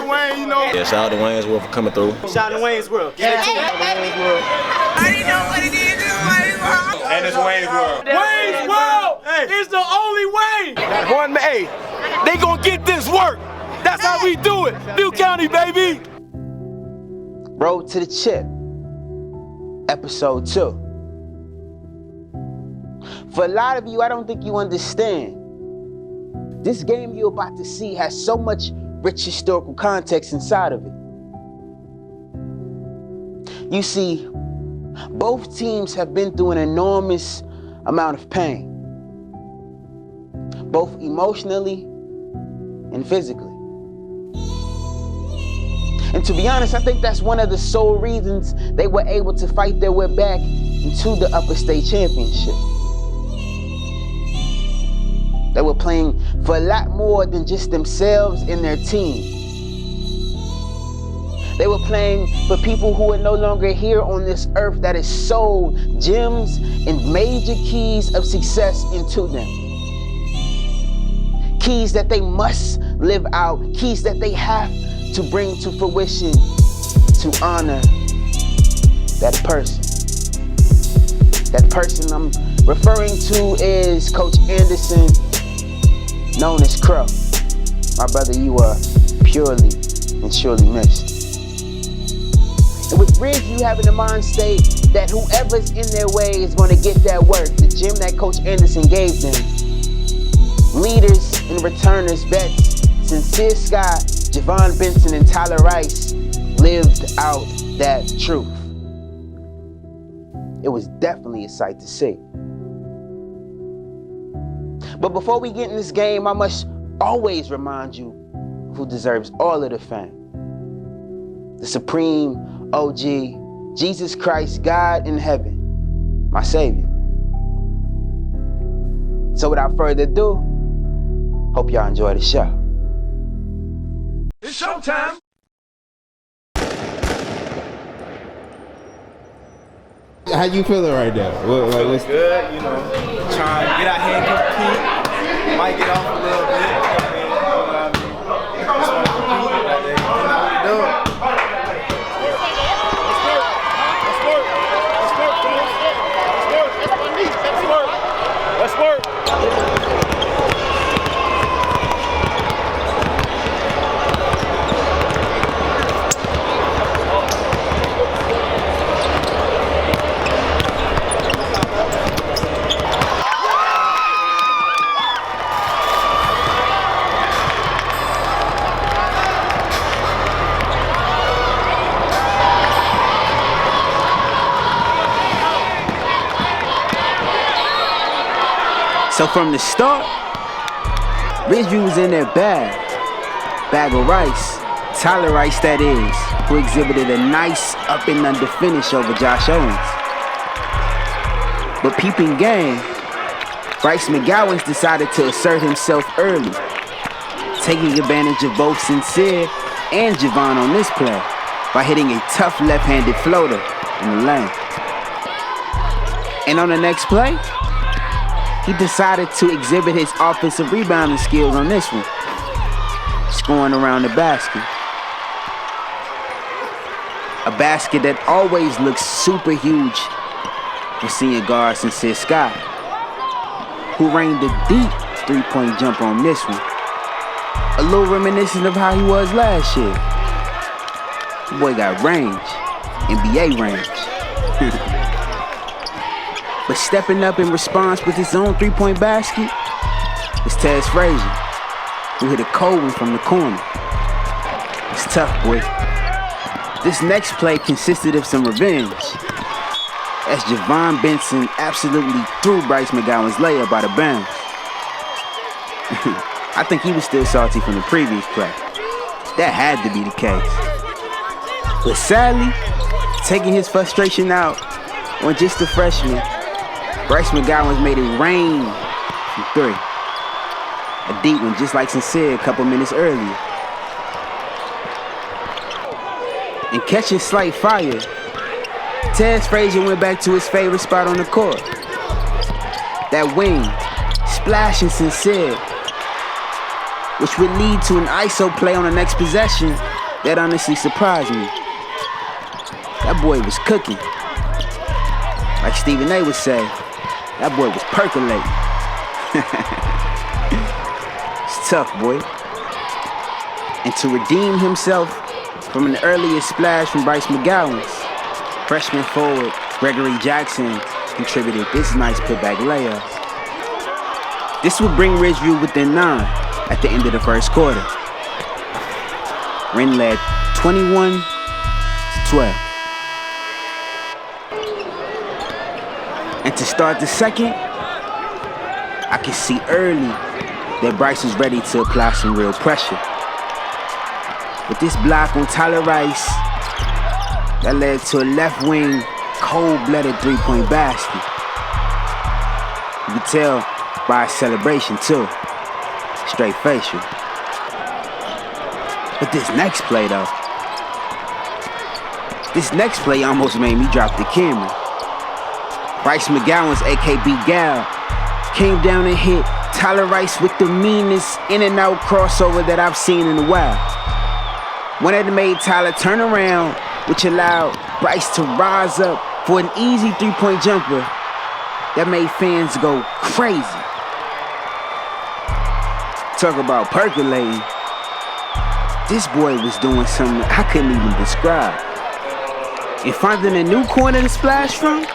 to Wayne, you know. Yeah, shout out to Wayne's World for coming through. Shout out to Wayne's World. Yeah. I didn't know what it is. It's Wayne's World. And it's Wayne's World. Wayne's World is the only way. One, hey, they gonna get this work. That's how we do it. New County, baby. Road to the Chip, episode 2. For a lot of you, I don't think you understand. This game you're about to see has so much rich historical context inside of it. You see, both teams have been through an enormous amount of pain, both emotionally and physically. And to be honest, I think that's one of the sole reasons they were able to fight their way back into the upper state championship. They were playing for a lot more than just themselves and their team. They were playing for people who are no longer here on this earth that has sold gems and major keys of success into them. Keys that they must live out, keys that they have to bring to fruition to honor that person. That person I'm referring to is Coach Anderson, known as Crow. My brother, you are purely and surely missed. And with Ridge, you have in the mind state that whoever's in their way is going to get that work, the gem that Coach Anderson gave them. Leaders and returners, vets, Cincere Scott, Javon Benson, and Tyler Rice lived out that truth. It was definitely a sight to see. But before we get in this game, I must always remind you who deserves all of the fame. The supreme OG, Jesus Christ, God in heaven, my Savior. So without further ado, hope y'all enjoy the show. It's showtime. How you feeling right now? What's Good, you know. Trying to get out here and compete. Might get off a little bit. You know what I mean? Just want to compete. Like they know what to do. Let's work. So from the start, Ridgeview was in their bag of rice, Tyler Rice that is, who exhibited a nice up and under finish over Josh Owens. But peeping game, Bryce Mcgowens decided to assert himself early, taking advantage of both Cincere and Javon on this play by hitting a tough left-handed floater in the lane. And on the next play, he decided to exhibit his offensive rebounding skills on this one, scoring around the basket. A basket that always looks super huge for senior guard Cincere Scott, who rained a deep three-point jump on this one. A little reminiscent of how he was last year. The boy got range, NBA range. But stepping up in response with his own three-point basket is Tez Frazier, who hit a cold one from the corner. It's tough, boy. This next play consisted of some revenge, as Javon Benson absolutely threw Bryce McGowan's layup out of bounds. I think he was still salty from the previous play. That had to be the case. But sadly, taking his frustration out on just a freshman, Bryce Mcgowens made it rain from 3. A deep one, just like Cincere a couple minutes earlier. And catching slight fire, Tez Frazier went back to his favorite spot on the court. That wing, splashing Cincere. which would lead to an ISO play on the next possession that honestly surprised me. That boy was cooking. Like Stephen A would say, that boy was percolating. It's tough, boy. And to redeem himself from an earlier splash from Bryce Mcgowens, freshman forward Gregory Jackson contributed this nice putback layup. This would bring Ridgeview within 9 at the end of the first quarter. Wren led 21-12. And to start the second, I could see early that Bryce was ready to apply some real pressure. With this block on Tyler Rice, that led to a left wing, cold-blooded three-point basket. You could tell by his celebration too, straight facial. But this next play though, almost made me drop the camera. Bryce Mcgowens, aka Big Gal, came down and hit Tyler Rice with the meanest in and out crossover that I've seen in a while. One that made Tyler turn around, which allowed Bryce to rise up for an easy three-point jumper that made fans go crazy. Talk about percolating. This boy was doing something I couldn't even describe. And finding a new corner to splash from,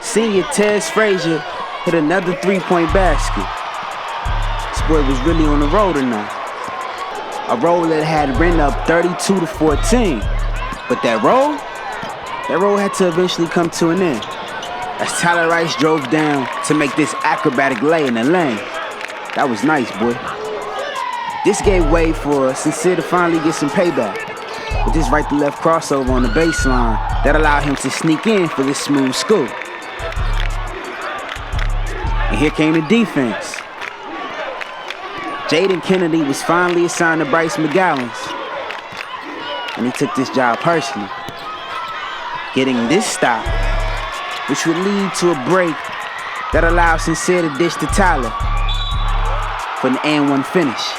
senior Tez Frazier hit another three-point basket. This boy was really on the roll tonight. A roll that had Wren up 32-14. But that roll had to eventually come to an end as Tyler Rice drove down to make this acrobatic lay in the lane. That was nice, boy. This gave way for Cincere to finally get some payback with this right-to-left crossover on the baseline that allowed him to sneak in for this smooth scoop. And here came the defense. Jaden Kennedy was finally assigned to Bryce Mcgowens, and he took this job personally, getting this stop, which would lead to a break that allowed Cincere to dish to Tyler for an and-one finish.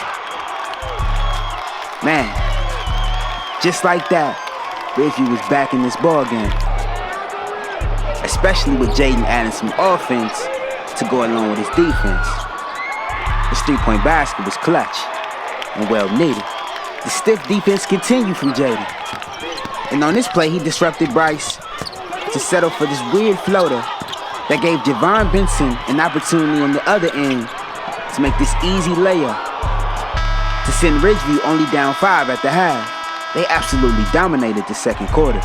Man, just like that, Ridgeview was back in this ball game, especially with Jaden adding some offense to go along with his defense. This three-point basket was clutch and well needed. The stiff defense continued from Jaden. And on this play, he disrupted Bryce to settle for this weird floater that gave Benson an opportunity on the other end to make this easy layup to send Ridgeview only down 5 at the half. They absolutely dominated the second quarter.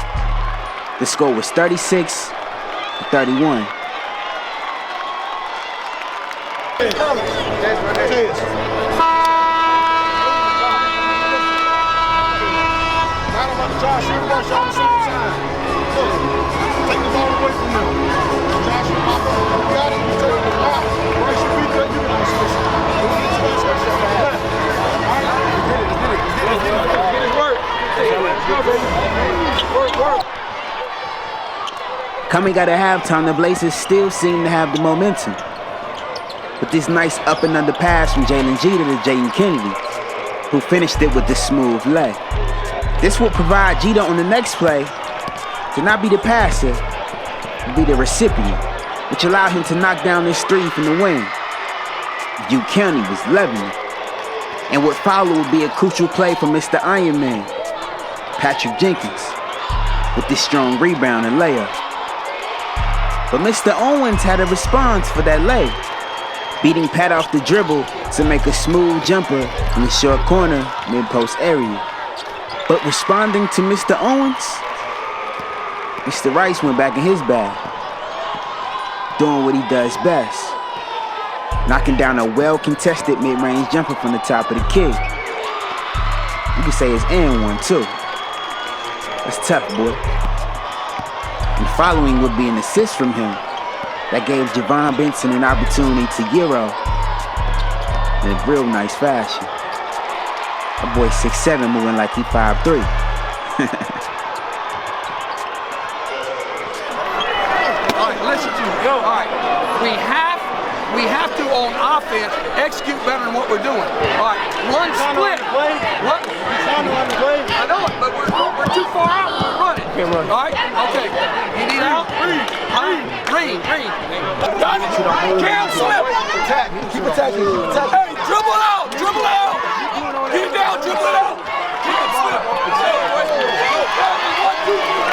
The score was 36-31. Take the ball away from him. Josh, you got it. You take the ball. Bryce, you beat that. You can Coming out of halftime, the Blazers still seem to have the momentum. With this nice up and under pass from Jalen Jeter to Jaden Kennedy, who finished it with this smooth lay. This will provide Jeter on the next play to not be the passer, but be the recipient, which allowed him to knock down this three from the wing. Duke County was leveling, and what followed would be a crucial play from Mr. Iron Man, Patrick Jenkins, with this strong rebound and layup. But Mr. Owens had a response for that lay, beating Pat off the dribble to make a smooth jumper in the short corner mid-post area. But responding to Mr. Owens, Mr. Rice went back in his bag, doing what he does best, knocking down a well-contested mid-range jumper from the top of the key. You could say it's and one too. That's tough, boy. And following would be an assist from him that gave Benson an opportunity to Euro in a real nice fashion. That boy 6'7", moving like he 5'3". All right, listen to you. Go. All right. We have to on offense, execute better than what we're doing. All right, one split. What? I know it, but we're too far out to run it. Can't run. All right, okay. You need out? Read. Got it. Can't slip. Attack. Keep attacking. Hey, dribble out. Get down, dribble it out. Can't slip. One, two, three.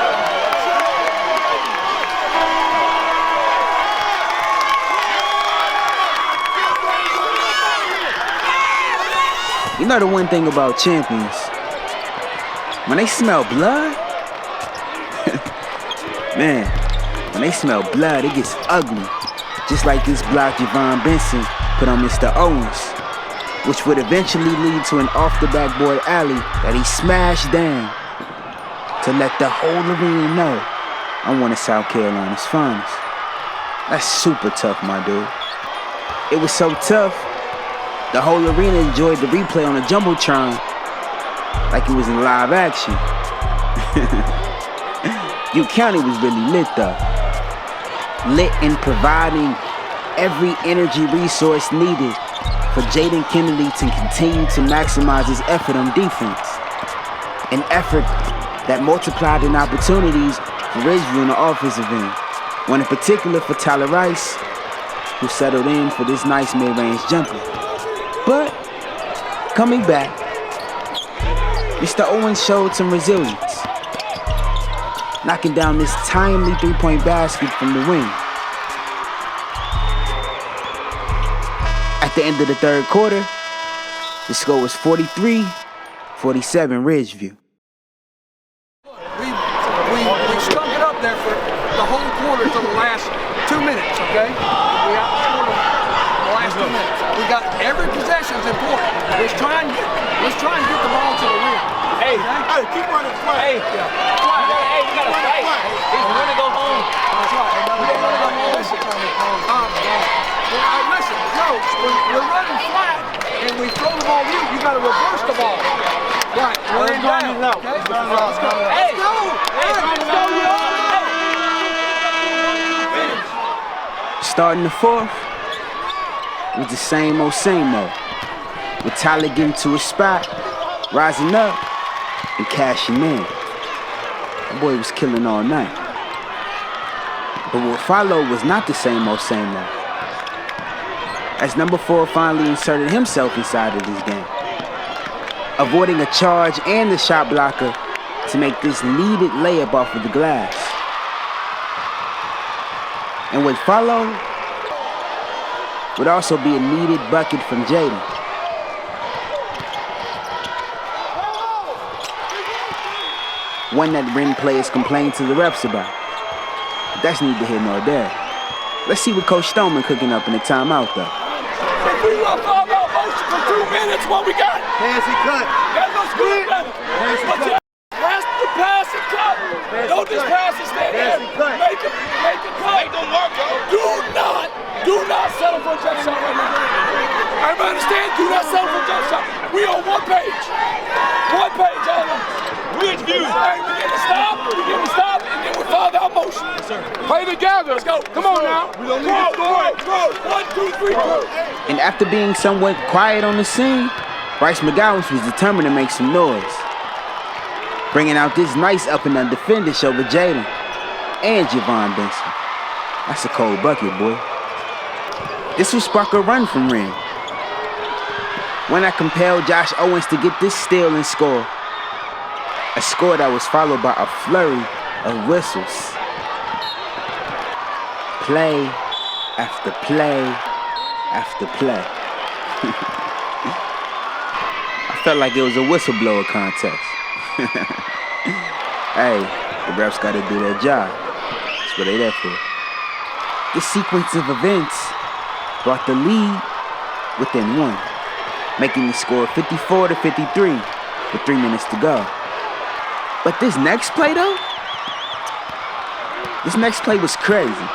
You know the one thing about champions, when they smell blood, man, when they smell blood, it gets ugly. Just like this block Benson put on Mr. Owens, which would eventually lead to an off-the-backboard alley that he smashed down to let the whole arena know I'm one of South Carolina's finest. That's super tough, my dude. It was so tough, the whole arena enjoyed the replay on the Jumbotron like it was in live action. Butte County was really lit though. Lit in providing every energy resource needed for Jaden Kennedy to continue to maximize his effort on defense. An effort that multiplied in opportunities for Ridgeview in the offensive end. One in particular for Tyler Rice, who settled in for this nice mid-range jumper. But, coming back, Mr. Owens showed some resilience, knocking down this timely three-point basket from the wing. At the end of the third quarter, the score was 43-47 Ridgeview. We stunk it up there for the whole quarter to the last 2 minutes, okay? We outscored them the last 2 minutes. We got every possession's important. Let's try and get the ball to the rim. Hey, keep running flat. Hey, we gotta fight. He's gonna go home. That's right. Listen, Joe, when we're running flat and we throw the ball to you, you gotta reverse the ball. Right, we're in down. Okay? Let's go. Hey, Let's go, Starting the fourth was the same old, with Tyler getting to his spot, rising up, and cashing in. The boy was killing all night. But what followed was not the same old, as number 4 finally inserted himself inside of this game, avoiding a charge and the shot blocker to make this needed layup off of the glass. And what followed would also be a needed bucket from Jaden. One that Wren players complain to the refs about. But that's neither here nor there. Let's see what Coach Stoneman cooking up in the timeout though. If we left all our motion for 2 minutes, what we got? Passy cut. That looks good, better. Pass and cut. Don't just pass and stay there. Make it cut. Make them work, yo. Do not settle for a jump shot right now. Everybody understand? Do not settle for a jump shot. We on one page. One page, all of them. Ridgeview. Hey, we get to stop, and then we follow our motion. Yes, sir. Play together. Let's go. Come on now. We don't need to throw. 1, 2, 3, go. And after being somewhat quiet on the scene, Bryce Mcgowens was determined to make some noise, bringing out this nice up and under finish over Jaden and Benson. That's a cold bucket, boy. This will spark a run from Wren, one that compelled Josh Owens to get this steal and score. A score that was followed by a flurry of whistles. Play after play after play. I felt like it was a whistleblower contest. Hey, the refs gotta do their job. That's what they there for. This sequence of events brought the lead within 1, making the score 54-53 with 3 minutes to go. But this next play though, was crazy.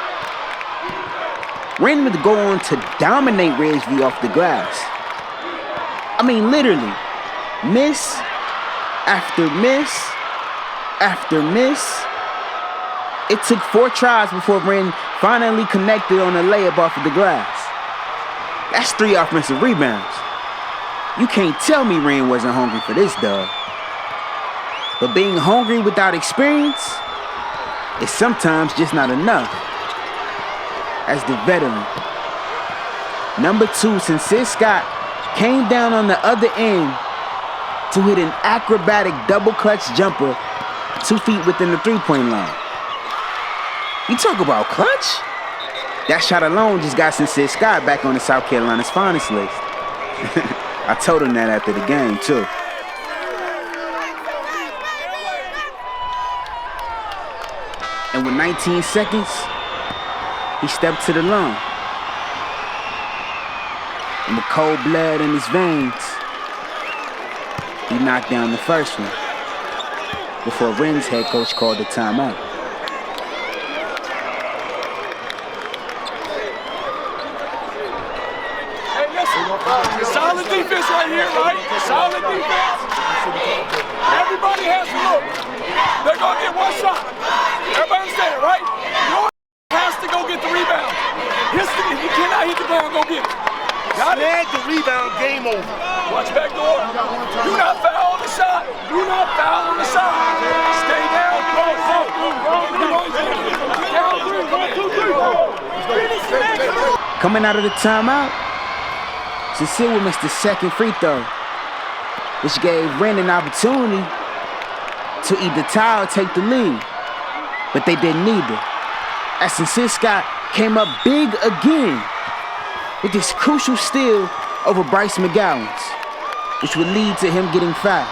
Wren would go on to dominate Ridgeview off the glass. I mean, literally, miss after miss after miss. It took 4 tries before Wren finally connected on a layup off of the glass. That's 3 offensive rebounds. You can't tell me Wren wasn't hungry for this, dog. But being hungry without experience is sometimes just not enough. As the veteran, number 2, Cincere Scott, came down on the other end to hit an acrobatic double clutch jumper 2 feet within the 3-point line. You talk about clutch? That shot alone just got Cincere Scott back on the South Carolina's finest list. I told him that after the game, too. And with 19 seconds, he stepped to the line. And with cold blood in his veins, he knocked down the first one before Wren's head coach called the timeout. Hey, listen. Solid defense right here, right? Solid defense. Everybody has to look. They're going to get one shot. Everybody understand it, right? Your has to go get the rebound. If you cannot hit the ground, go get it. Got it? The rebound, game over. Watch back door. Do not foul on the shot. Do not foul on the shot. Stay down. Coming out of the timeout, Cincere missed the second free throw, which gave Wren an opportunity to either tie or take the lead. But they did neither, as Cincere Scott came up big again with this crucial steal over Bryce Mcgowens, which would lead to him getting fouled.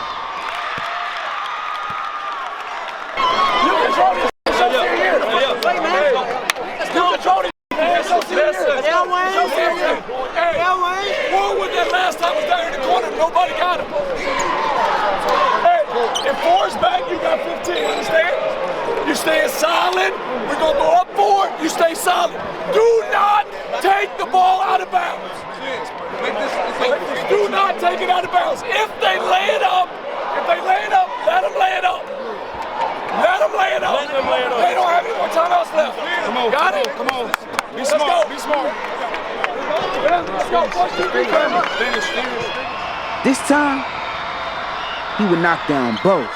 Who was that last time was down in the corner? Nobody got him. Hey, if 4's back, you got 15, understand? You stay solid. We're going to go up 4. You stay solid. Do not take the ball out of bounds. Do not take it out of bounds. If they lay it up, let them lay it up. Let them lay it up. They don't have any more timeouts left. Come on, got it? Come on. Be Let's smart. go. Be smart. Let's go. 1, 2, 3, Finish. This time, he would knock down both,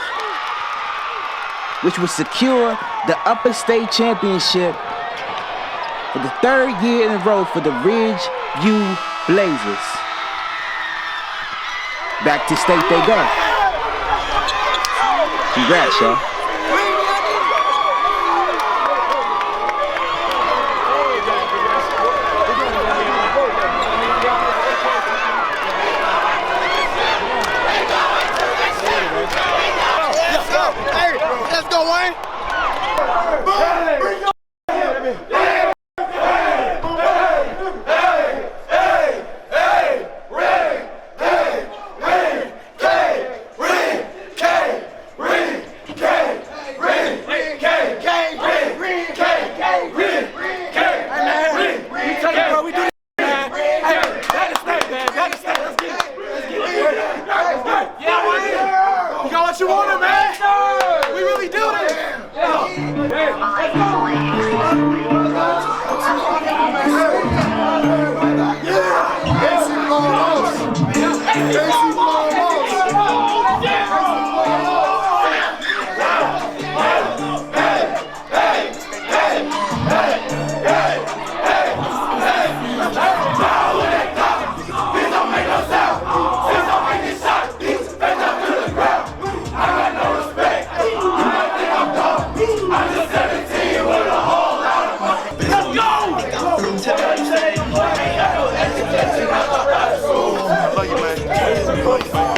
which would secure the upper state championship for the 3rd year in a row for the Ridge U Blazers. Back to state they go. Congrats, y'all. Let's go, Wayne. You got what you wanted, man. We really do this. I love you, man.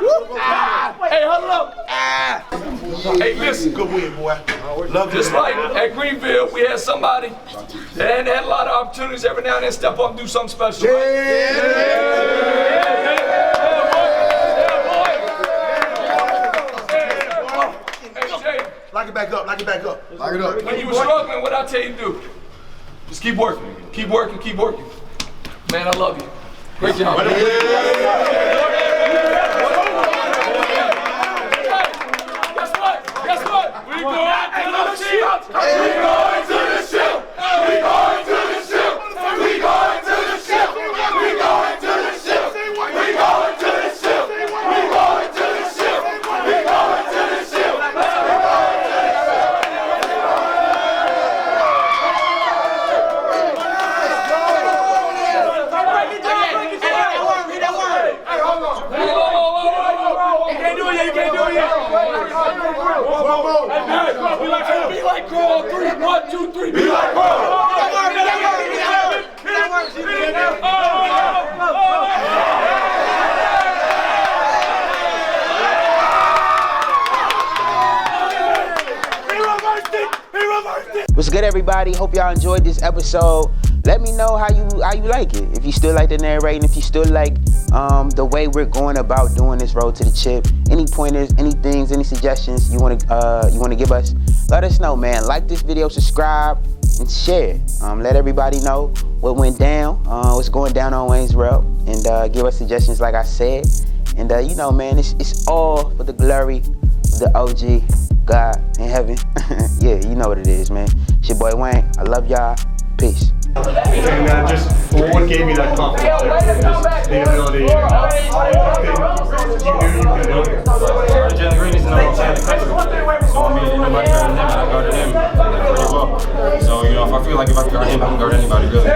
Hey, huddle up. Hey, listen. Good win, boy. Love Just like at Greenville, we had somebody that hadn't had a lot of opportunities every now and then step up and do something special. Right? Hey, Jay. Lock it back up. Lock it back up. Lock it up. When you were struggling, what I tell you to do? Just keep working. Keep working. Keep working. Man, I love you. Great job. Guess what? Guess what? We going to the ship. We going to the ship. We going to the ship. We going to the ship. We going to the ship. We going to the ship. We going to the ship. We going to the ship. Be like Crow. 3, 1, 2, 3. Be like Crow. What's good, everybody? Hope y'all enjoyed this episode. Let me know how you like it. If you still like the narrating, if you still like the way we're going about doing this road to the chip. Any pointers, any things, any suggestions you wanna give us, let us know, man. Like this video, subscribe, and share. Let everybody know what went down, what's going down on Waynesboro, and give us suggestions, like I said. And you know, man, it's all for the glory of the OG God in heaven. Yeah, you know what it is, man. It's your boy Wayne. I love y'all. Peace. And just what gave you that confidence? The ability. You knew you could do it. Jalen Green is number 10 in the country. So I mean, nobody guarded him, and I guarded him pretty well. So, you know, if I feel like if I can guard him, I can guard anybody, really.